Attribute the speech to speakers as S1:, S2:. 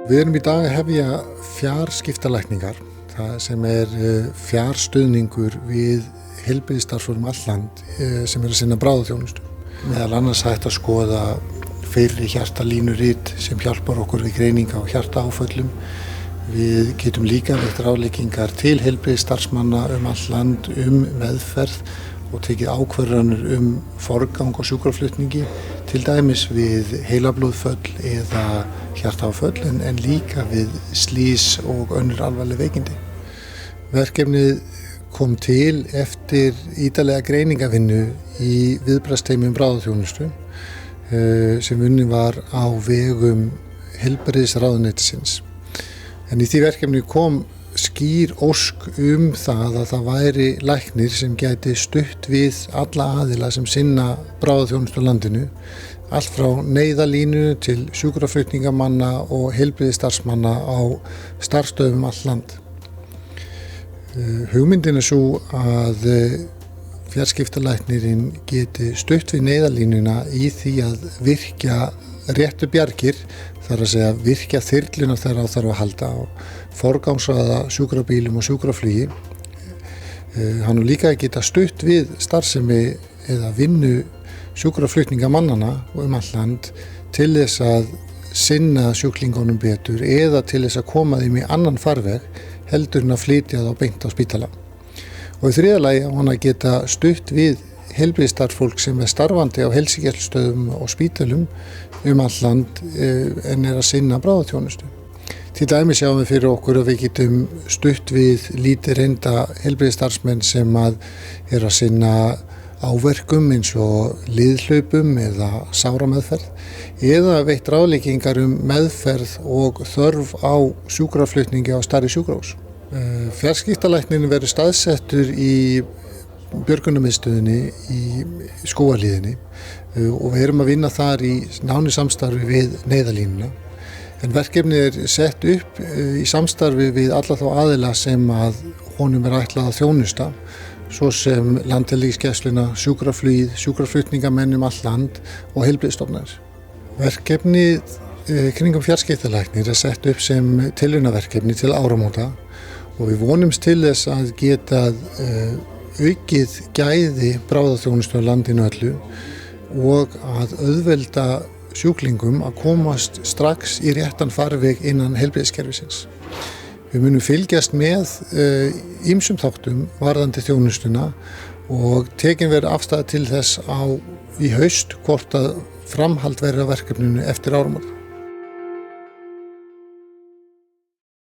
S1: Við erum í dag að hefja fjarskiptalækningar, það sem fjarstuðningur við heilbrigðisstarfsfólk um allt land sem að sinna bráðaþjónustu. Meðal annars hægt að skoða fyrri hjartalínurit sem hjálpar okkur við greininga á hjartaáföllum. Við getum líka veitt ráðleggingar til heilbrigðisstarfsmanna um allt land meðferð og tekið ákvarðanir forgang og sjúkraflutningi, til dæmis við heilablóðföll eða hjartaáföll en líka við slys og önnur alvarleg veikindi. Verkefnið kom til eftir ítarlega greiningavinnu í viðbragðsteymi bráðaþjónustu sem unnin var á vegum heilbrigðisráðuneytisins. En í því verkefni kom skýr ósk það að það væri læknir sem gæti stutt við alla aðila sem sinna bráðaþjónustu á landinu, allt frá neyðarlínu til sjúkraflutningamanna og heilbrigðisstarfsmanna á starfsstöðvum allt land. Hugmyndin svo að fjarskiptalæknirinn geti stutt við neyðarlínuna í því að virkja réttu bjargir, þar að segja virkja þyrluna þegar á þarf að halda og forgangsraða sjúkrabílum og sjúkraflugi. Hann líka að geta stutt við starfsemi eða vinnu sjúkraflutningamannana um allt land til þess að sinna sjúklingunum betur eða til þess að koma þeim í annan farveg heldur en að flytja þá beint á spítala. Og í þriðja lagi á hann að geta stutt við heilbrigðisstarfsfólk sem starfandi á heilsugæslustöðvum og spítölum um allt land en að sinna bráðaþjónustu. Til dæmis sjáum við fyrir okkur að við getum stutt við lítið reynda heilbrigðisstarfsmenn sem að sinna áverkum eins og liðhlaupum eða sárameðferð eða veitt ráðleggingar meðferð og þörf á sjúkraflutningi á stærri sjúkrahús. Fjarskiptalæknirinn verður staðsettur í björgunarmiðstöðinni í Skógarhlíðinni og við erum að vinna þar í nánu samstarfi við neyðarlínuna. En verkefnið sett upp í samstarfi við alla þá aðila sem að honum ætlað að þjónusta, svo sem Landhelgisgæsluna, sjúkraflugið, sjúkraflutningamenn allt land og heilbrigðisstofnanir. Verkefnið kringum fjarskiptalæknir sett upp sem tilraunaverkefni til áramóta og við vonumst til þess að geta aukið gæði bráðaþjónustu á landinu öllu og að auðvelda sjúklingum að komast strax í réttan farveg innan heilbrigðiskerfisins. Við munum fylgjast með ýmsum þáttum varðandi þjónustuna og tekin verður afstaða til þess í haust hvort að framhald verður á verkefninu eftir áramót.